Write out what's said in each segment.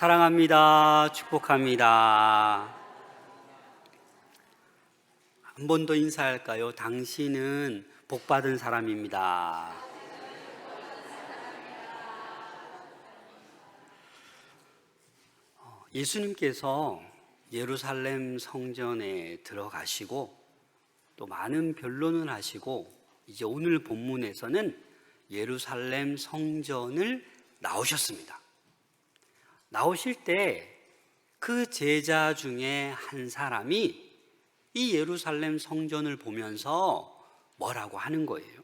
사랑합니다. 축복합니다. 한 번 더 인사할까요? 당신은 복받은 사람입니다. 예수님께서 예루살렘 성전에 들어가시고 또 많은 변론을 하시고 이제 오늘 본문에서는 예루살렘 성전을 나오셨습니다. 나오실 때 그 제자 중에 한 사람이 이 예루살렘 성전을 보면서 뭐라고 하는 거예요?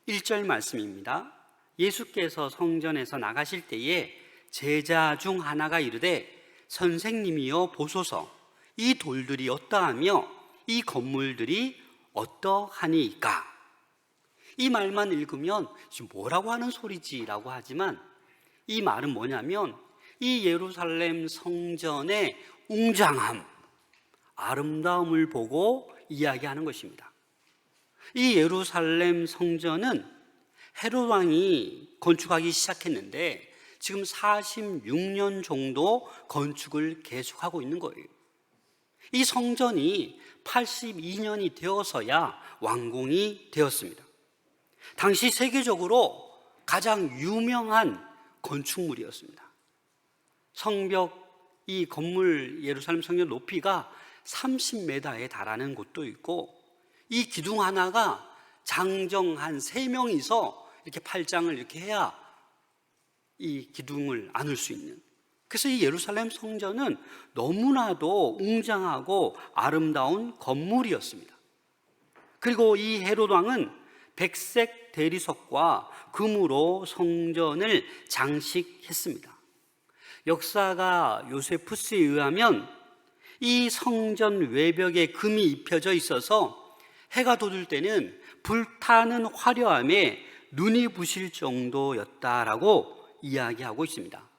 1절 말씀입니다. 예수께서 성전에서 나가실 때에 제자 중 하나가 이르되 선생님이여 보소서, 이 돌들이 어떠하며 이 건물들이 어떠하니까. 이 말만 읽으면 지금 뭐라고 하는 소리지라고 하지만 이 말은 뭐냐면 이 예루살렘 성전의 웅장함, 아름다움을 보고 이야기하는 것입니다. 이 예루살렘 성전은 헤롯 왕이 건축하기 시작했는데 지금 46년 정도 건축을 계속하고 있는 거예요. 이 성전이 82년이 되어서야 완공이 되었습니다. 당시 세계적으로 가장 유명한 건축물이었습니다. 성벽, 이 건물 예루살렘 성전 높이가 30m에 달하는 곳도 있고 이 기둥 하나가 장정 한 3명이서 이렇게 팔짱을 이렇게 해야 이 기둥을 안을 수 있는, 그래서 이 예루살렘 성전은 너무나도 웅장하고 아름다운 건물이었습니다. 그리고 이 헤롯 왕은 백색 대리석과 금으로 성전을 장식했습니다. 역사가 요세푸스에 의하면 이 성전 외벽에 금이 입혀져 있어서 해가 돋을 때는 불타는 화려함에 눈이 부실 정도였다라고 이야기하고 있습니다.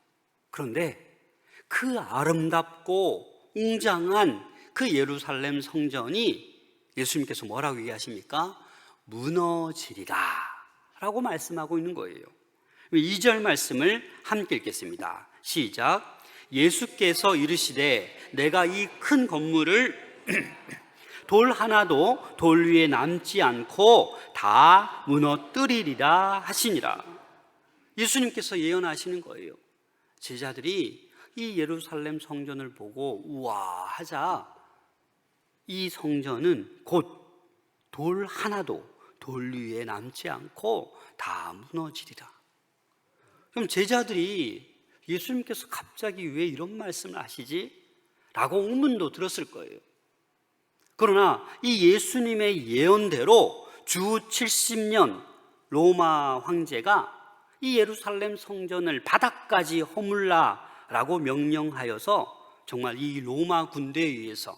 그런데 그 아름답고 웅장한 그 예루살렘 성전이 예수님께서 뭐라고 얘기하십니까? 무너지리라 라고 말씀하고 있는 거예요. 2절 말씀을 함께 읽겠습니다. 시작. 예수께서 이르시되 내가 이 큰 건물을 돌 하나도 돌 위에 남지 않고 다 무너뜨리리라 하시니라. 예수님께서 예언하시는 거예요. 제자들이 이 예루살렘 성전을 보고 우와 하자 이 성전은 곧 돌 하나도 돌 위에 남지 않고 다 무너지리라. 그럼 제자들이 예수님께서 갑자기 왜 이런 말씀을 하시지? 라고 의문도 들었을 거예요. 그러나 이 예수님의 예언대로 주 70년 로마 황제가 이 예루살렘 성전을 바닥까지 허물라라고 명령하여서 정말 이 로마 군대에 의해서,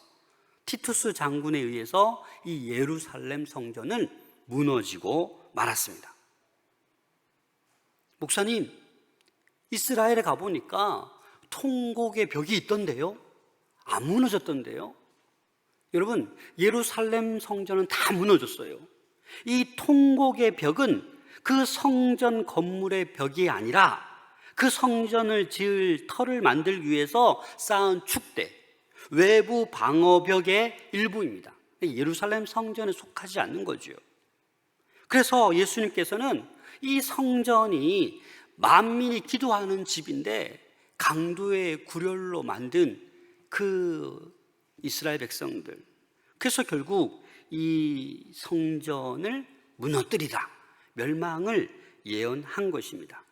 티투스 장군에 의해서 이 예루살렘 성전은 무너지고 말았습니다. 목사님, 이스라엘에 가보니까 통곡의 벽이 있던데요? 안 무너졌던데요? 여러분, 예루살렘 성전은 다 무너졌어요. 이 통곡의 벽은 그 성전 건물의 벽이 아니라 그 성전을 지을 터를 만들기 위해서 쌓은 축대, 외부 방어벽의 일부입니다. 예루살렘 성전에 속하지 않는 거죠. 그래서 예수님께서는 이 성전이 만민이 기도하는 집인데 강도의 구렬로 만든 그 이스라엘 백성들, 그래서 결국 이 성전을 무너뜨리라, 멸망을 예언한 것입니다.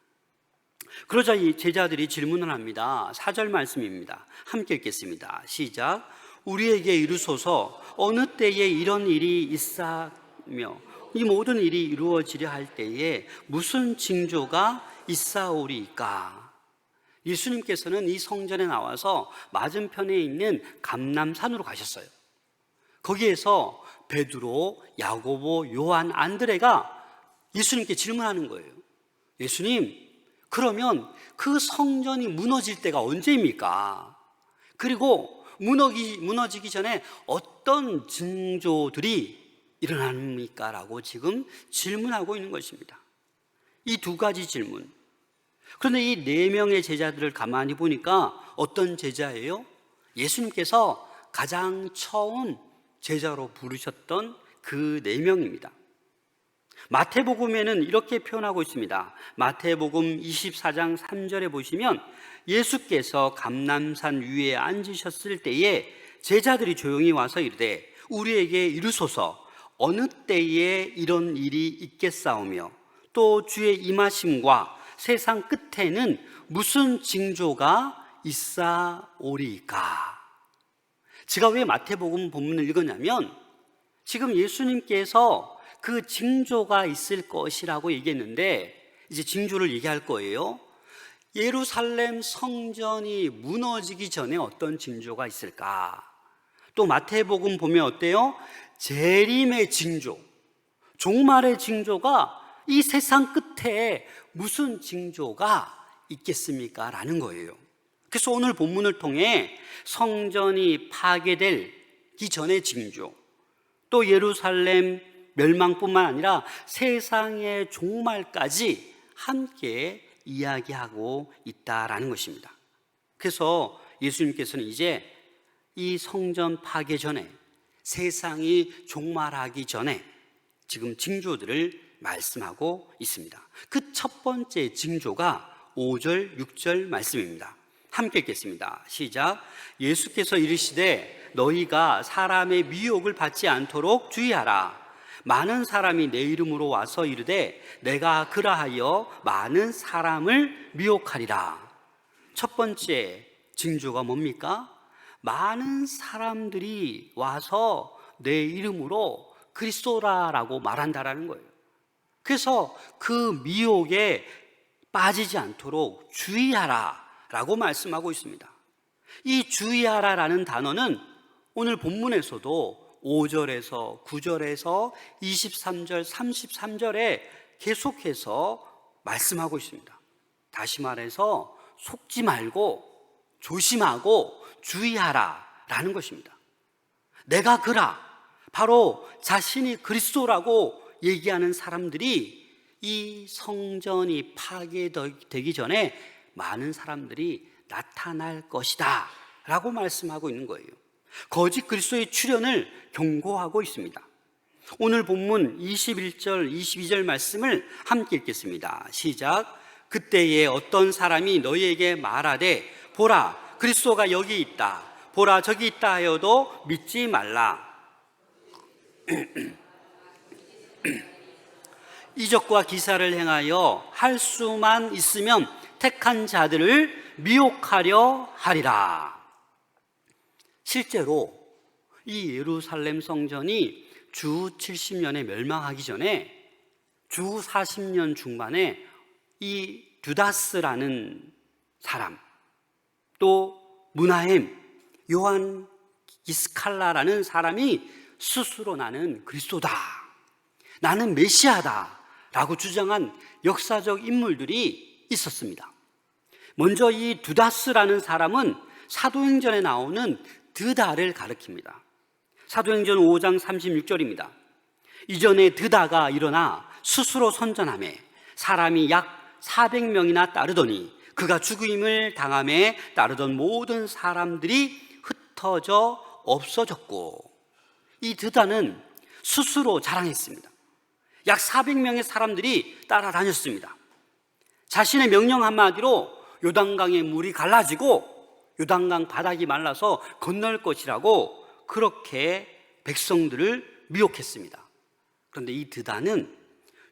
그러자 이 제자들이 질문을 합니다. 4절 말씀입니다. 함께 읽겠습니다. 시작. 우리에게 이르소서, 어느 때에 이런 일이 있사며 이 모든 일이 이루어지려 할 때에 무슨 징조가 있사오리까? 예수님께서는 이 성전에 나와서 맞은편에 있는 감람산으로 가셨어요. 거기에서 베드로, 야고보, 요한, 안드레가 예수님께 질문하는 거예요. 예수님, 그러면 그 성전이 무너질 때가 언제입니까? 그리고 무너지기 전에 어떤 징조들이 일어납니까? 라고 지금 질문하고 있는 것입니다. 이 두 가지 질문, 그런데 이 네 명의 제자들을 가만히 보니까 어떤 제자예요? 예수님께서 가장 처음 제자로 부르셨던 그 네 명입니다. 마태복음에는 이렇게 표현하고 있습니다. 마태복음 24장 3절에 보시면 예수께서 감람산 위에 앉으셨을 때에 제자들이 조용히 와서 이르되 우리에게 이르소서 어느 때에 이런 일이 있겠사오며 또 주의 임하심과 세상 끝에는 무슨 징조가 있사오리까? 제가 왜 마태복음 본문을 읽었냐면 지금 예수님께서 그 징조가 있을 것이라고 얘기했는데 이제 징조를 얘기할 거예요. 예루살렘 성전이 무너지기 전에 어떤 징조가 있을까? 또 마태복음 보면 어때요? 재림의 징조, 종말의 징조가 이 세상 끝에 무슨 징조가 있겠습니까? 라는 거예요. 그래서 오늘 본문을 통해 성전이 파괴되기 전의 징조, 또 예루살렘 멸망뿐만 아니라 세상의 종말까지 함께 이야기하고 있다라는 것입니다. 그래서 예수님께서는 이제 이 성전 파괴 전에, 세상이 종말하기 전에 지금 징조들을 말씀하고 있습니다. 그 첫 번째 징조가 5절, 6절 말씀입니다. 함께 읽겠습니다. 시작. 예수께서 이르시되 너희가 사람의 미혹을 받지 않도록 주의하라. 많은 사람이 내 이름으로 와서 이르되 내가 그라하여 많은 사람을 미혹하리라. 첫 번째 징조가 뭡니까? 많은 사람들이 와서 내 이름으로 그리스도라라고 말한다라는 거예요. 그래서 그 미혹에 빠지지 않도록 주의하라 라고 말씀하고 있습니다. 이 주의하라라는 단어는 오늘 본문에서도 5절에서 9절에서 23절, 33절에 계속해서 말씀하고 있습니다. 다시 말해서 속지 말고 조심하고 주의하라 라는 것입니다. 내가 그라, 바로 자신이 그리스도라고 얘기하는 사람들이 이 성전이 파괴되기 전에 많은 사람들이 나타날 것이다 라고 말씀하고 있는 거예요. 거짓 그리스도의 출현을 경고하고 있습니다. 오늘 본문 21절, 22절 말씀을 함께 읽겠습니다. 시작. 그때에 어떤 사람이 너희에게 말하되 보라 그리스도가 여기 있다, 보라 저기 있다 하여도 믿지 말라. 이적과 기사를 행하여 할 수만 있으면 택한 자들을 미혹하려 하리라. 실제로 이 예루살렘 성전이 주 70년에 멸망하기 전에 주 40년 중반에 이 두다스라는 사람, 또 무나헴, 요한 이스칼라라는 사람이 스스로 나는 그리스도다, 나는 메시아다 라고 주장한 역사적 인물들이 있었습니다. 먼저 이 두다스라는 사람은 사도행전에 나오는 드다를 가리킵니다. 사도행전 5장 36절입니다. 이전에 드다가 일어나 스스로 선전하며 사람이 약 400명이나 따르더니 그가 죽임을 당함에 따르던 모든 사람들이 흩어져 없어졌고, 이 드다는 스스로 자랑했습니다. 약 400명의 사람들이 따라다녔습니다. 자신의 명령 한마디로 요단강의 물이 갈라지고 요단강 바닥이 말라서 건널 것이라고 그렇게 백성들을 미혹했습니다. 그런데 이 드다는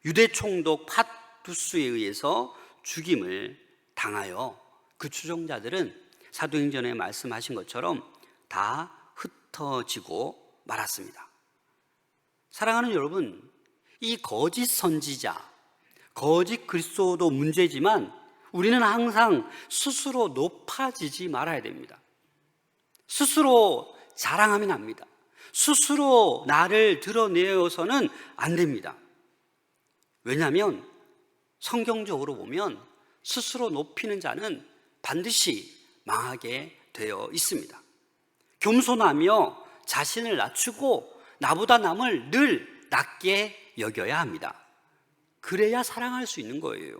유대 총독 팥두스에 의해서 죽임을 당하여 그 추종자들은 사도행전에 말씀하신 것처럼 다 흩어지고 말았습니다. 사랑하는 여러분, 이 거짓 선지자, 거짓 그리스도도 문제지만 우리는 항상 스스로 높아지지 말아야 됩니다. 스스로 자랑하면 합니다. 스스로 나를 드러내어서는 안 됩니다. 왜냐하면 성경적으로 보면 스스로 높이는 자는 반드시 망하게 되어 있습니다. 겸손하며 자신을 낮추고 나보다 남을 늘 낮게 여겨야 합니다. 그래야 사랑할 수 있는 거예요.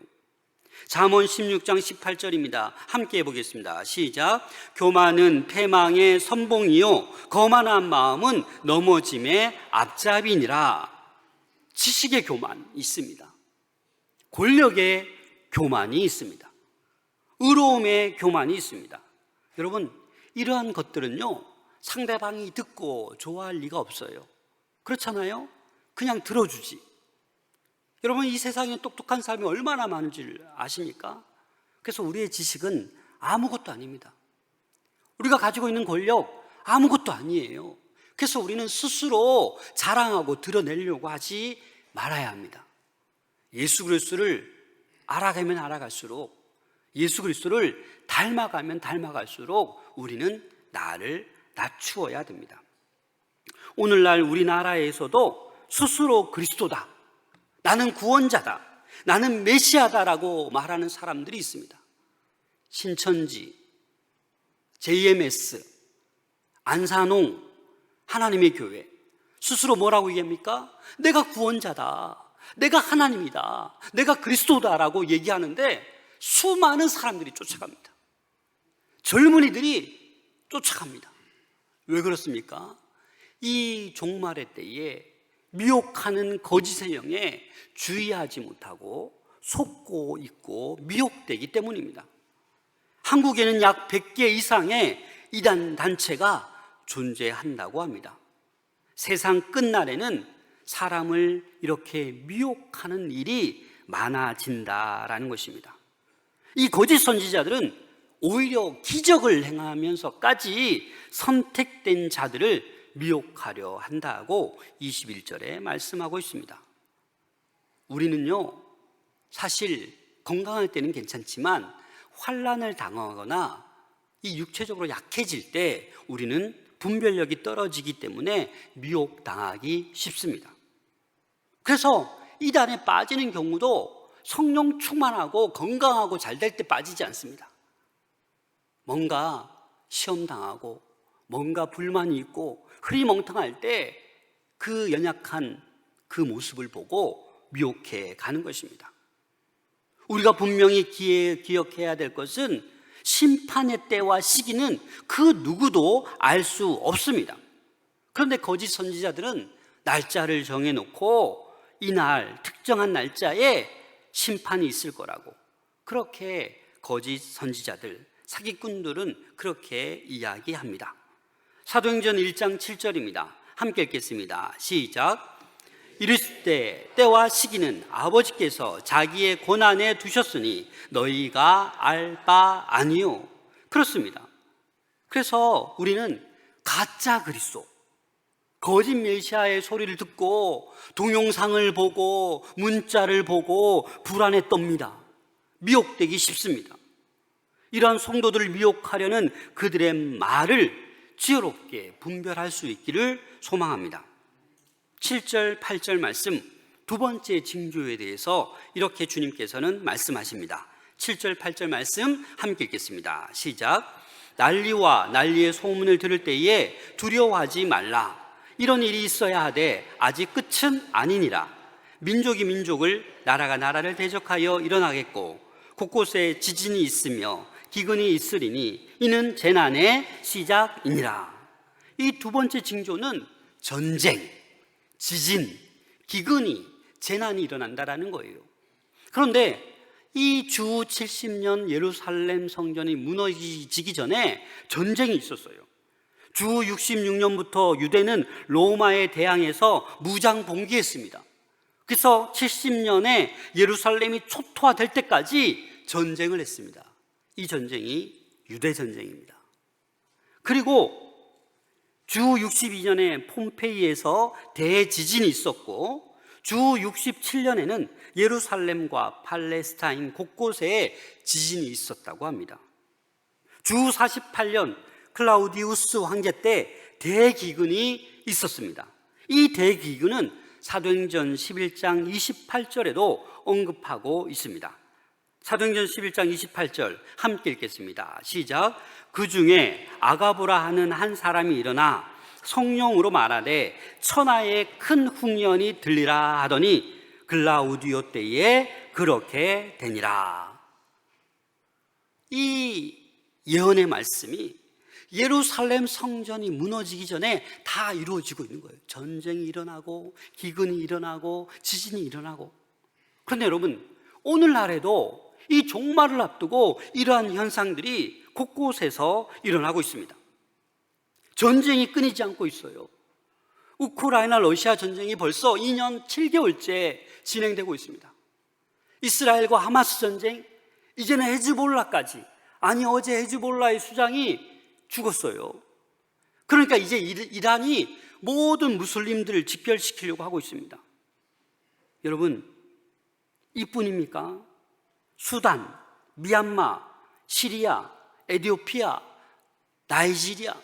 잠언 16장 18절입니다. 함께 해보겠습니다. 시작. 교만은 패망의 선봉이요 거만한 마음은 넘어짐의 앞잡이니라. 지식의 교만이 있습니다. 권력의 교만이 있습니다. 의로움의 교만이 있습니다. 여러분, 이러한 것들은요, 상대방이 듣고 좋아할 리가 없어요. 그렇잖아요? 그냥 들어주지. 여러분, 이 세상에 똑똑한 사람이 얼마나 많은지 아십니까? 그래서 우리의 지식은 아무것도 아닙니다. 우리가 가지고 있는 권력 아무것도 아니에요. 그래서 우리는 스스로 자랑하고 드러내려고 하지 말아야 합니다. 예수 그리스도를 알아가면 알아갈수록, 예수 그리스도를 닮아가면 닮아갈수록 우리는 나를 낮추어야 됩니다. 오늘날 우리나라에서도 스스로 그리스도다, 나는 구원자다, 나는 메시아다라고 말하는 사람들이 있습니다. 신천지, JMS, 안산홍, 하나님의 교회, 스스로 뭐라고 얘기합니까? 내가 구원자다, 내가 하나님이다, 내가 그리스도다라고 얘기하는데 수많은 사람들이 쫓아갑니다. 젊은이들이 쫓아갑니다. 왜 그렇습니까? 이 종말의 때에 미혹하는 거짓의 영에 주의하지 못하고 속고 있고 미혹되기 때문입니다. 한국에는 약 100개 이상의 이단 단체가 존재한다고 합니다. 세상 끝날에는 사람을 이렇게 미혹하는 일이 많아진다라는 것입니다. 이 거짓 선지자들은 오히려 기적을 행하면서까지 선택된 자들을 미혹하려 한다고 21절에 말씀하고 있습니다. 우리는요, 사실 건강할 때는 괜찮지만 환난을 당하거나 이 육체적으로 약해질 때 우리는 분별력이 떨어지기 때문에 미혹당하기 쉽습니다. 그래서 이단에 빠지는 경우도 성령 충만하고 건강하고 잘 될 때 빠지지 않습니다. 뭔가 시험당하고 뭔가 불만이 있고 흐리멍텅할 때 그 연약한 그 모습을 보고 미혹해 가는 것입니다. 우리가 분명히 기억해야 될 것은 심판의 때와 시기는 그 누구도 알 수 없습니다. 그런데 거짓 선지자들은 날짜를 정해놓고 이날 특정한 날짜에 심판이 있을 거라고, 그렇게 거짓 선지자들, 사기꾼들은 그렇게 이야기합니다. 사도행전 1장 7절입니다. 함께 읽겠습니다. 시작. 이르시되 때와 시기는 아버지께서 자기의 권한에 두셨으니 너희가 알 바 아니요. 그렇습니다. 그래서 우리는 가짜 그리스도, 거짓 메시아의 소리를 듣고 동영상을 보고 문자를 보고 불안에 떱니다. 미혹되기 쉽습니다. 이러한 성도들을 미혹하려는 그들의 말을 지혜롭게 분별할 수 있기를 소망합니다. 7절, 8절 말씀, 두 번째 징조에 대해서 이렇게 주님께서는 말씀하십니다. 7절, 8절 말씀 함께 읽겠습니다. 시작. 난리와 난리의 소문을 들을 때에 두려워하지 말라. 이런 일이 있어야 하되 아직 끝은 아니니라. 민족이 민족을, 나라가 나라를 대적하여 일어나겠고 곳곳에 지진이 있으며 기근이 있으리니 이는 재난의 시작이니라. 이 두 번째 징조는 전쟁, 지진, 기근이, 재난이 일어난다라는 거예요. 그런데 이 주 70년 예루살렘 성전이 무너지기 전에 전쟁이 있었어요. 주 66년부터 유대는 로마에 대항해서 무장 봉기했습니다. 그래서 70년에 예루살렘이 초토화될 때까지 전쟁을 했습니다. 이 전쟁이 유대 전쟁입니다. 그리고 주 62년에 폼페이에서 대지진이 있었고 주 67년에는 예루살렘과 팔레스타인 곳곳에 지진이 있었다고 합니다. 주 48년 클라우디우스 황제 때 대기근이 있었습니다. 이 대기근은 사도행전 11장 28절에도 언급하고 있습니다. 사도행전 11장 28절 함께 읽겠습니다. 시작. 그 중에 아가보라 하는 한 사람이 일어나 성령으로 말하되 천하에 큰 흉년이 들리라 하더니 글라우디오 때에 그렇게 되니라. 이 예언의 말씀이 예루살렘 성전이 무너지기 전에 다 이루어지고 있는 거예요. 전쟁이 일어나고 기근이 일어나고 지진이 일어나고. 그런데 여러분, 오늘날에도 이 종말을 앞두고 이러한 현상들이 곳곳에서 일어나고 있습니다. 전쟁이 끊이지 않고 있어요. 우크라이나 러시아 전쟁이 벌써 2년 7개월째 진행되고 있습니다. 이스라엘과 하마스 전쟁, 이제는 헤즈볼라까지. 아니, 어제 헤즈볼라의 수장이 죽었어요. 그러니까 이제 이란이 모든 무슬림들을 집결시키려고 하고 있습니다. 여러분, 이뿐입니까? 수단, 미얀마, 시리아, 에티오피아, 나이지리아,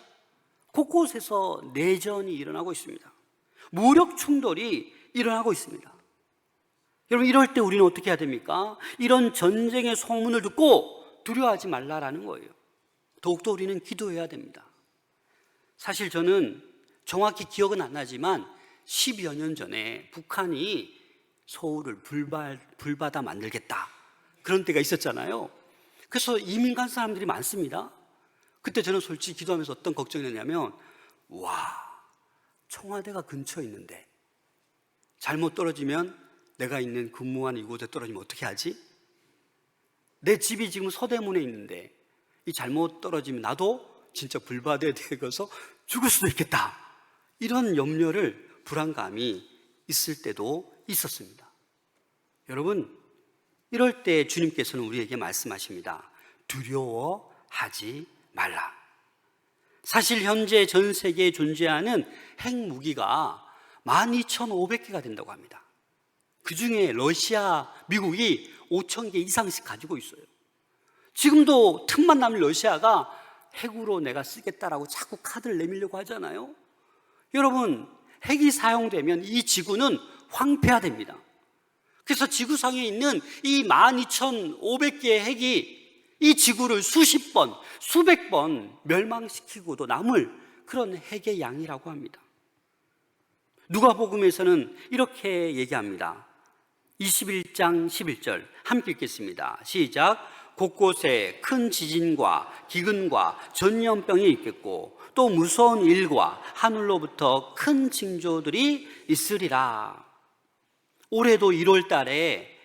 곳곳에서 내전이 일어나고 있습니다. 무력 충돌이 일어나고 있습니다. 여러분, 이럴 때 우리는 어떻게 해야 됩니까? 이런 전쟁의 소문을 듣고 두려워하지 말라라는 거예요. 더욱더 우리는 기도해야 됩니다. 사실 저는 정확히 기억은 안 나지만 10여 년 전에 북한이 서울을 불바다 만들겠다, 그런 때가 있었잖아요. 그래서 이민 간 사람들이 많습니다. 그때 저는 솔직히 기도하면서 어떤 걱정이 했냐면, 청와대가 근처에 있는데 잘못 떨어지면, 내가 있는 근무한 이곳에 떨어지면 어떻게 하지? 내 집이 지금 서대문에 있는데 이 잘못 떨어지면 나도 진짜 불바다에 대고서 죽을 수도 있겠다, 이런 염려를, 불안감이 있을 때도 있었습니다. 여러분, 이럴 때 주님께서는 우리에게 말씀하십니다. 두려워하지 말라. 사실 현재 전 세계에 존재하는 핵무기가 12,500개가 된다고 합니다. 그 중에 러시아, 미국이 5,000개 이상씩 가지고 있어요. 지금도 틈만 나면 러시아가 핵으로 내가 쓰겠다라고 자꾸 카드를 내밀려고 하잖아요. 여러분, 핵이 사용되면 이 지구는 황폐화됩니다. 그래서 지구상에 있는 이 12,500개의 핵이 이 지구를 수십 번, 수백 번 멸망시키고도 남을 그런 핵의 양이라고 합니다. 누가복음에서는 이렇게 얘기합니다. 21장 11절 함께 읽겠습니다. 시작. 곳곳에 큰 지진과 기근과 전염병이 있겠고 또 무서운 일과 하늘로부터 큰 징조들이 있으리라. 올해도 1월 달에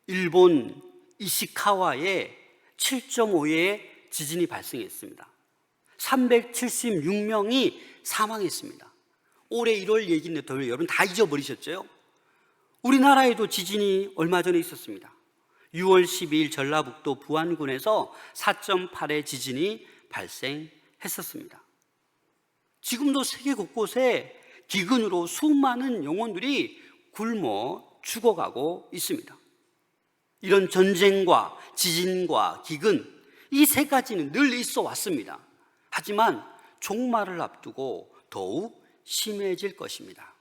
일본 이시카와에 7.5의 지진이 발생했습니다. 376명이 사망했습니다. 올해 1월 얘기인데 여러분 다 잊어버리셨죠? 우리나라에도 지진이 얼마 전에 있었습니다. 6월 12일 전라북도 부안군에서 4.8의 지진이 발생했었습니다. 지금도 세계 곳곳에 기근으로 수많은 영혼들이 굶어 죽어가고 있습니다. 이런 전쟁과 지진과 기근, 이 세 가지는 늘 있어 왔습니다. 하지만 종말을 앞두고 더욱 심해질 것입니다.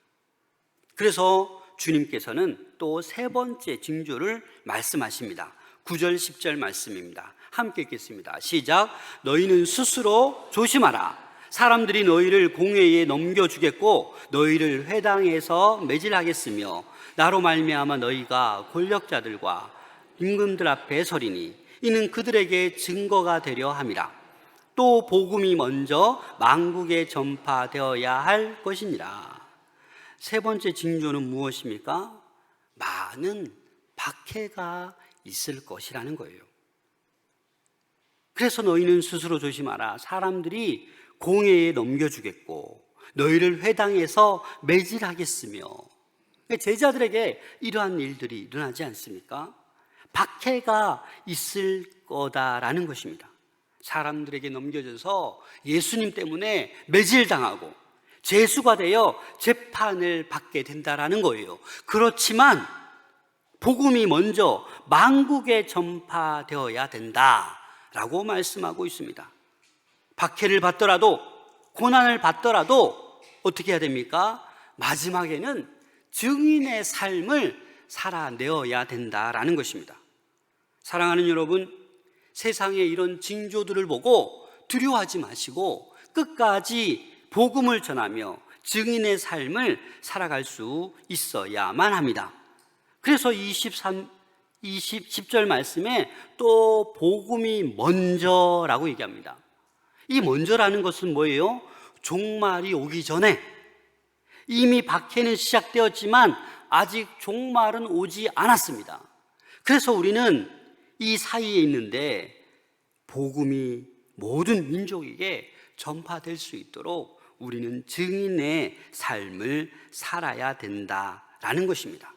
그래서 주님께서는 또 세 번째 징조를 말씀하십니다. 9절 10절 말씀입니다. 함께 읽겠습니다. 시작. 너희는 스스로 조심하라. 사람들이 너희를 공회에 넘겨주겠고 너희를 회당에서 매질하겠으며 나로 말미암아 너희가 권력자들과 임금들 앞에 서리니 이는 그들에게 증거가 되려 함이라. 또 복음이 먼저 만국에 전파되어야 할 것이니라. 세 번째 징조는 무엇입니까? 많은 박해가 있을 것이라는 거예요. 그래서 너희는 스스로 조심하라. 사람들이 공회에 넘겨주겠고 너희를 회당에서 매질하겠으며. 제자들에게 이러한 일들이 일어나지 않습니까? 박해가 있을 거다라는 것입니다. 사람들에게 넘겨져서 예수님 때문에 매질당하고 죄수가 되어 재판을 받게 된다라는 거예요. 그렇지만 복음이 먼저 만국에 전파되어야 된다라고 말씀하고 있습니다. 박해를 받더라도, 고난을 받더라도 어떻게 해야 됩니까? 마지막에는 증인의 삶을 살아내어야 된다라는 것입니다. 사랑하는 여러분, 세상의 이런 징조들을 보고 두려워하지 마시고 끝까지 복음을 전하며 증인의 삶을 살아갈 수 있어야만 합니다. 그래서 10절 말씀에 또 복음이 먼저라고 얘기합니다. 이 먼저라는 것은 뭐예요? 종말이 오기 전에 이미 박해는 시작되었지만 아직 종말은 오지 않았습니다. 그래서 우리는 이 사이에 있는데 복음이 모든 민족에게 전파될 수 있도록 우리는 증인의 삶을 살아야 된다라는 것입니다.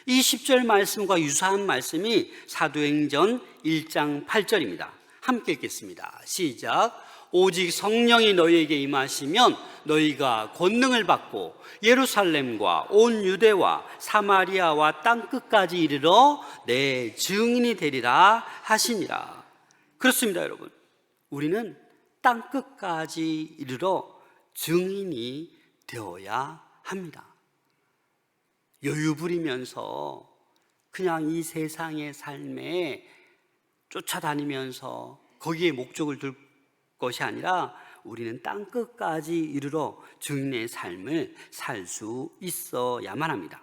이 10절 말씀과 유사한 말씀이 사도행전 1장 8절입니다. 함께 읽겠습니다. 시작. 오직 성령이 너희에게 임하시면 너희가 권능을 받고 예루살렘과 온 유대와 사마리아와 땅끝까지 이르러 내 증인이 되리라 하시니라. 그렇습니다, 여러분. 우리는 땅끝까지 이르러 증인이 되어야 합니다. 여유 부리면서 그냥 이 세상의 삶에 쫓아다니면서 거기에 목적을 둘 것이 아니라 우리는 땅끝까지 이르러 증인의 삶을 살 수 있어야만 합니다.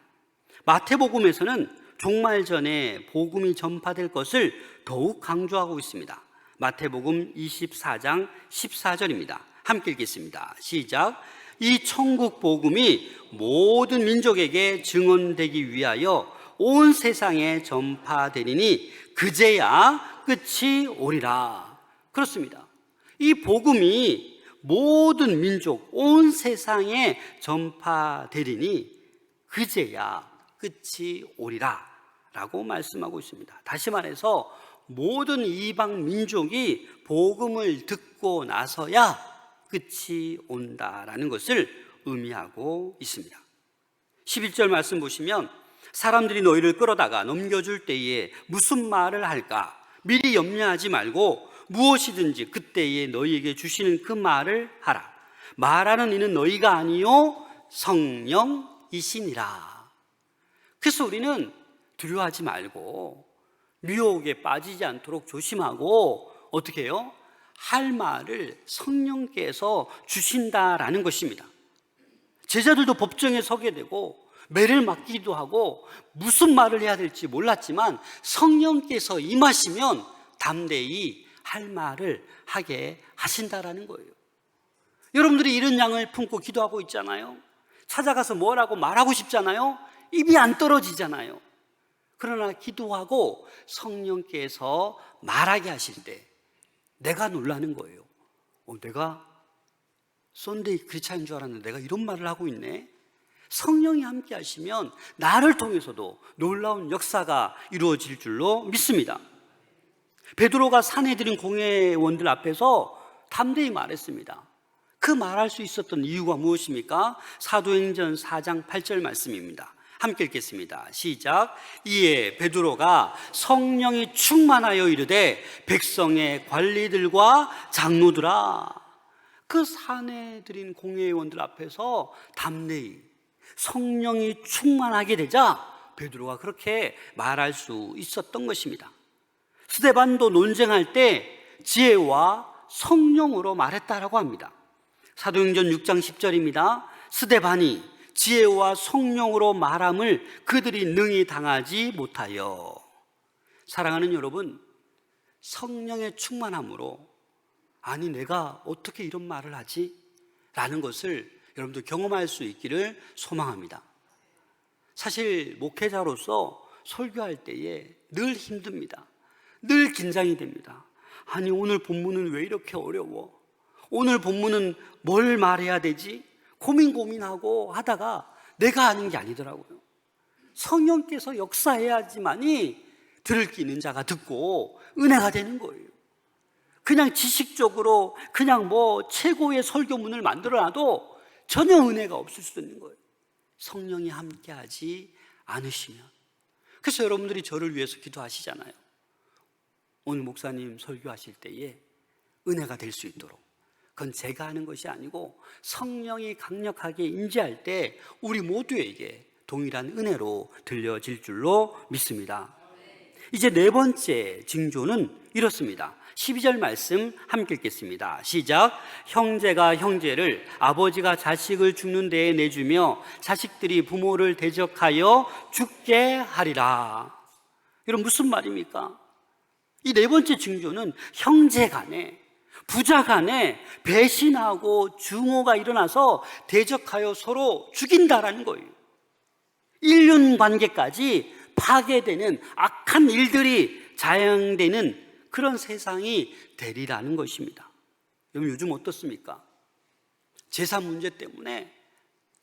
마태복음에서는 종말 전에 복음이 전파될 것을 더욱 강조하고 있습니다. 마태복음 24장 14절입니다. 함께 읽겠습니다. 시작. 이 천국 복음이 모든 민족에게 증언되기 위하여 온 세상에 전파되리니 그제야 끝이 오리라. 그렇습니다. 이 복음이 모든 민족, 온 세상에 전파되리니 그제야 끝이 오리라 라고 말씀하고 있습니다. 다시 말해서 모든 이방 민족이 복음을 듣고 나서야 끝이 온다라는 것을 의미하고 있습니다. 11절 말씀 보시면 사람들이 너희를 끌어다가 넘겨줄 때에 무슨 말을 할까 미리 염려하지 말고 무엇이든지 그때에 너희에게 주시는 그 말을 하라. 말하는 이는 너희가 아니요 성령이시니라. 그래서 우리는 두려워하지 말고 미혹에 빠지지 않도록 조심하고 어떻게 해요? 할 말을 성령께서 주신다라는 것입니다. 제자들도 법정에 서게 되고 매를 맞기도 하고 무슨 말을 해야 될지 몰랐지만 성령께서 임하시면 담대히 할 말을 하게 하신다라는 거예요. 여러분들이 이런 양을 품고 기도하고 있잖아요. 찾아가서 뭐라고 말하고 싶잖아요. 입이 안 떨어지잖아요. 그러나 기도하고 성령께서 말하게 하실 때 내가 놀라는 거예요. 내가 썬데이 크리스찬인 줄 알았는데 내가 이런 말을 하고 있네. 성령이 함께 하시면 나를 통해서도 놀라운 역사가 이루어질 줄로 믿습니다. 베드로가 사내들인 공회원들 앞에서 담대히 말했습니다. 그 말할 수 있었던 이유가 무엇입니까? 사도행전 4장 8절 말씀입니다. 함께 읽겠습니다. 시작. 이에 베드로가 성령이 충만하여 이르되 백성의 관리들과 장로들아. 그 사내들인 공회원들 앞에서 담대히 성령이 충만하게 되자 베드로가 그렇게 말할 수 있었던 것입니다. 스데반도 논쟁할 때 지혜와 성령으로 말했다라고 합니다. 사도행전 6장 10절입니다. 스데반이 지혜와 성령으로 말함을 그들이 능히 당하지 못하여. 사랑하는 여러분, 성령의 충만함으로 아니 내가 어떻게 이런 말을 하지? 라는 것을 여러분들 경험할 수 있기를 소망합니다. 사실 목회자로서 설교할 때에 늘 힘듭니다. 늘 긴장이 됩니다. 아니 오늘 본문은 왜 이렇게 어려워? 오늘 본문은 뭘 말해야 되지? 고민하고 하다가 내가 하는 게 아니더라고요. 성령께서 역사해야지만이 들을 게 있는 자가 듣고 은혜가 되는 거예요. 그냥 지식적으로 그냥 최고의 설교문을 만들어놔도 전혀 은혜가 없을 수 있는 거예요. 성령이 함께하지 않으시면. 그래서 여러분들이 저를 위해서 기도하시잖아요. 오늘 목사님 설교하실 때에 은혜가 될 수 있도록. 그건 제가 하는 것이 아니고 성령이 강력하게 임재할 때 우리 모두에게 동일한 은혜로 들려질 줄로 믿습니다. 이제 네 번째 징조는 이렇습니다. 12절 말씀 함께 읽겠습니다. 시작. 형제가 형제를, 아버지가 자식을 죽는 데에 내주며 자식들이 부모를 대적하여 죽게 하리라. 이런 무슨 말입니까? 이 네 번째 징조는 형제 간에, 부자 간에 배신하고 증오가 일어나서 대적하여 서로 죽인다라는 거예요. 인륜 관계까지 파괴되는 악한 일들이 자행되는 그런 세상이 되리라는 것입니다. 여러분, 요즘 어떻습니까? 재산 문제 때문에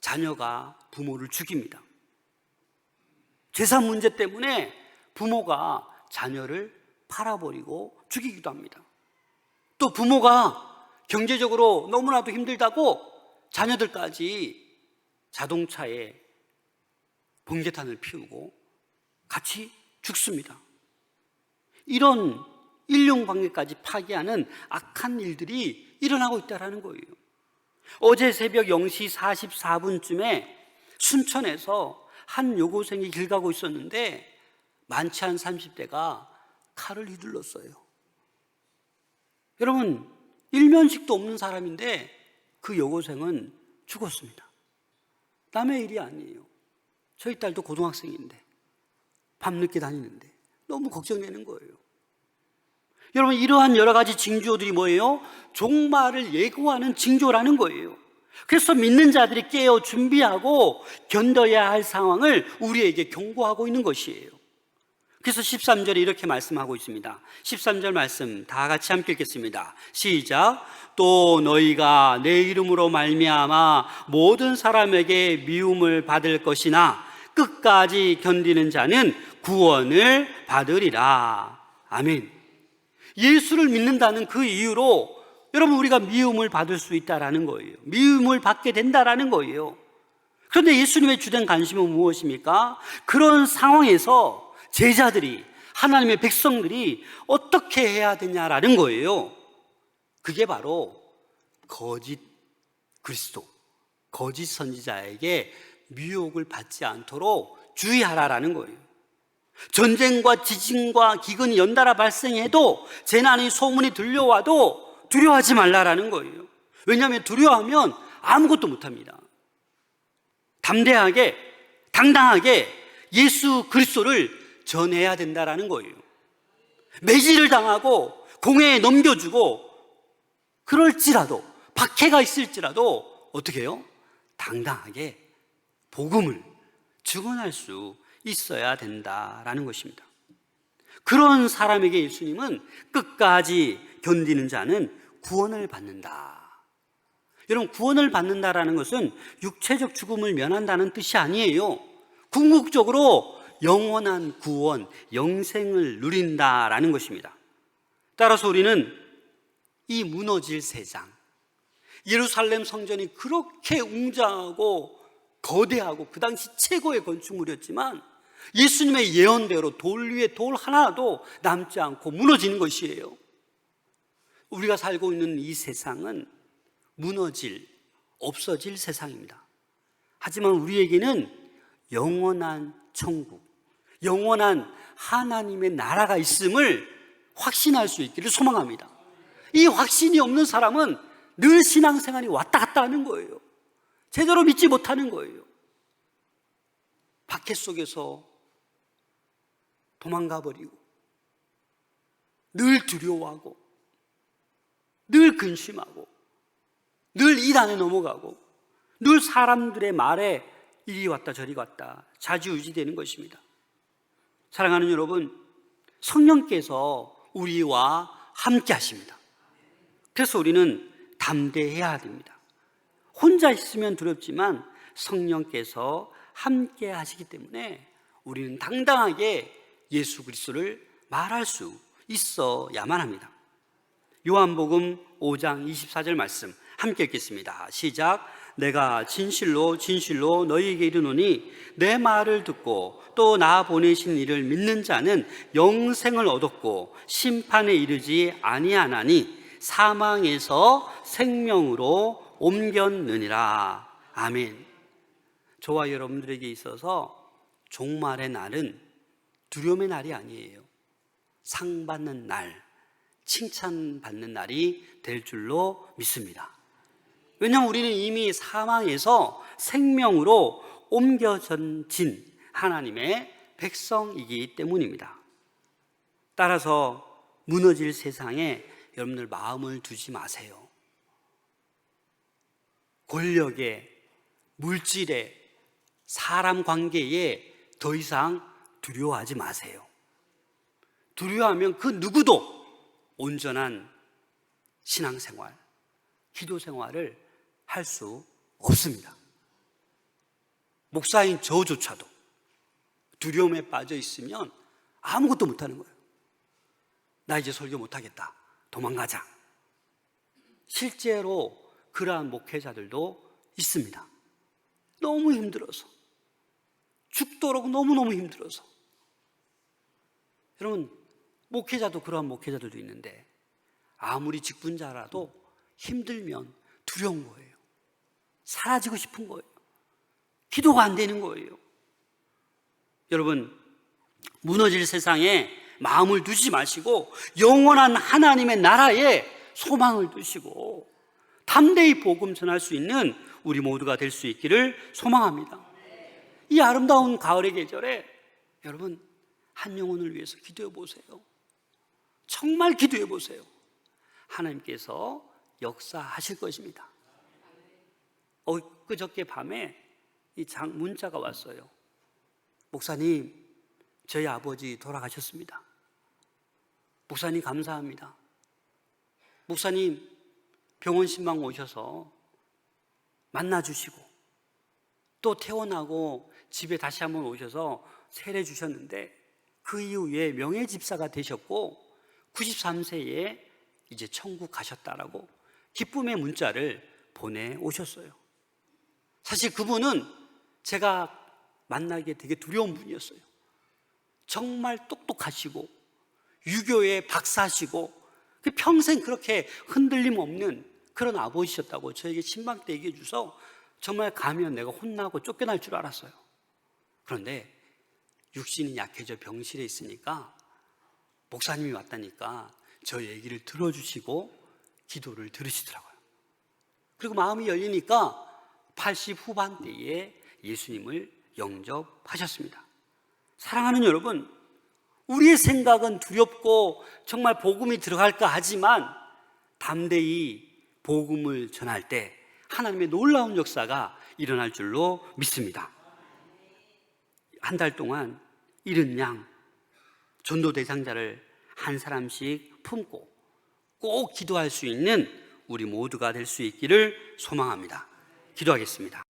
자녀가 부모를 죽입니다. 재산 문제 때문에 부모가 자녀를 팔아버리고 죽이기도 합니다. 또 부모가 경제적으로 너무나도 힘들다고 자녀들까지 자동차에 번개탄을 피우고 같이 죽습니다. 이런 인륜관계까지 파괴하는 악한 일들이 일어나고 있다는 거예요. 어제 새벽 0시 44분쯤에 순천에서 한 여고생이 길 가고 있었는데 많지 않은 30대가 칼을 휘둘렀어요. 여러분, 일면식도 없는 사람인데 그 여고생은 죽었습니다. 남의 일이 아니에요. 저희 딸도 고등학생인데 밤늦게 다니는데 너무 걱정되는 거예요. 여러분, 이러한 여러 가지 징조들이 뭐예요? 종말을 예고하는 징조라는 거예요. 그래서 믿는 자들이 깨어 준비하고 견뎌야 할 상황을 우리에게 경고하고 있는 것이에요. 그래서 13절에 이렇게 말씀하고 있습니다. 13절 말씀 다 같이 함께 읽겠습니다. 시작. 또 너희가 내 이름으로 말미암아 모든 사람에게 미움을 받을 것이나 끝까지 견디는 자는 구원을 받으리라. 아멘. 예수를 믿는다는 그 이유로 여러분, 우리가 미움을 받을 수 있다라는 거예요. 미움을 받게 된다라는 거예요. 그런데 예수님의 주된 관심은 무엇입니까? 그런 상황에서 제자들이, 하나님의 백성들이 어떻게 해야 되냐라는 거예요. 그게 바로 거짓 그리스도, 거짓 선지자에게 미혹을 받지 않도록 주의하라라는 거예요. 전쟁과 지진과 기근이 연달아 발생해도, 재난의 소문이 들려와도 두려워하지 말라라는 거예요. 왜냐하면 두려워하면 아무것도 못합니다. 담대하게, 당당하게 예수 그리스도를 전해야 된다라는 거예요. 매질을 당하고 공회에 넘겨주고 그럴지라도, 박해가 있을지라도 어떻게 해요? 당당하게 복음을 증언할 수 있어야 된다라는 것입니다. 그런 사람에게 예수님은 끝까지 견디는 자는 구원을 받는다. 여러분, 구원을 받는다라는 것은 육체적 죽음을 면한다는 뜻이 아니에요. 궁극적으로 영원한 구원, 영생을 누린다라는 것입니다. 따라서 우리는 이 무너질 세상, 예루살렘 성전이 그렇게 웅장하고 거대하고 그 당시 최고의 건축물이었지만 예수님의 예언대로 돌 위에 돌 하나도 남지 않고 무너지는 것이에요. 우리가 살고 있는 이 세상은 무너질, 없어질 세상입니다. 하지만 우리에게는 영원한 천국, 영원한 하나님의 나라가 있음을 확신할 수 있기를 소망합니다. 이 확신이 없는 사람은 늘 신앙생활이 왔다 갔다 하는 거예요. 제대로 믿지 못하는 거예요. 박해 속에서 도망가 버리고, 늘 두려워하고, 늘 근심하고, 늘 이단에 넘어가고, 늘 사람들의 말에 이리 왔다 저리 갔다 좌지우지되는 것입니다. 사랑하는 여러분, 성령께서 우리와 함께 하십니다. 그래서 우리는 담대해야 됩니다. 혼자 있으면 두렵지만 성령께서 함께 하시기 때문에 우리는 당당하게 예수 그리스도를 말할 수 있어야만 합니다. 요한복음 5장 24절 말씀 함께 읽겠습니다. 시작. 내가 진실로 진실로 너희에게 이르노니 내 말을 듣고 또 나 보내신 이를 믿는 자는 영생을 얻었고 심판에 이르지 아니하나니 사망에서 생명으로 옮겼느니라. 아멘. 저와 여러분들에게 있어서 종말의 날은 두려움의 날이 아니에요. 상 받는 날, 칭찬받는 날이 될 줄로 믿습니다. 왜냐하면 우리는 이미 사망에서 생명으로 옮겨진 하나님의 백성이기 때문입니다. 따라서 무너질 세상에 여러분들 마음을 두지 마세요. 권력에, 물질에, 사람 관계에 더 이상 두려워하지 마세요. 두려워하면 그 누구도 온전한 신앙생활, 기도생활을 할 수 없습니다. 목사인 저조차도 두려움에 빠져 있으면 아무것도 못하는 거예요. 나 이제 설교 못하겠다, 도망가자. 실제로 그러한 목회자들도 있습니다. 너무 힘들어서, 죽도록 너무너무 힘들어서. 여러분, 목회자도 그러한 목회자들도 있는데 아무리 직분자라도 힘들면 두려운 거예요. 사라지고 싶은 거예요. 기도가 안 되는 거예요. 여러분, 무너질 세상에 마음을 두지 마시고 영원한 하나님의 나라에 소망을 두시고 담대히 복음 전할 수 있는 우리 모두가 될 수 있기를 소망합니다. 이 아름다운 가을의 계절에 여러분, 한 영혼을 위해서 기도해 보세요. 정말 기도해 보세요. 하나님께서 역사하실 것입니다. 그저께 밤에 문자가 왔어요. 목사님, 저희 아버지 돌아가셨습니다. 목사님 감사합니다. 목사님 병원 신방 오셔서 만나주시고 또 퇴원하고 집에 다시 한번 오셔서 세례 주셨는데 그 이후에 명예집사가 되셨고 93세에 이제 천국 가셨다라고 기쁨의 문자를 보내오셨어요. 사실 그분은 제가 만나기에 되게 두려운 분이었어요. 정말 똑똑하시고 유교의 박사시고 평생 그렇게 흔들림 없는 그런 아버지셨다고 저에게 신방 때 얘기해 주셔서 정말 가면 내가 혼나고 쫓겨날 줄 알았어요. 그런데 육신이 약해져 병실에 있으니까 목사님이 왔다니까 저 얘기를 들어주시고 기도를 들으시더라고요. 그리고 마음이 열리니까 80 후반대에 예수님을 영접하셨습니다. 사랑하는 여러분, 우리의 생각은 두렵고 정말 복음이 들어갈까 하지만 담대히 복음을 전할 때 하나님의 놀라운 역사가 일어날 줄로 믿습니다. 한 달 동안 잃은 양, 전도 대상자를 한 사람씩 품고 꼭 기도할 수 있는 우리 모두가 될 수 있기를 소망합니다. 기도하겠습니다.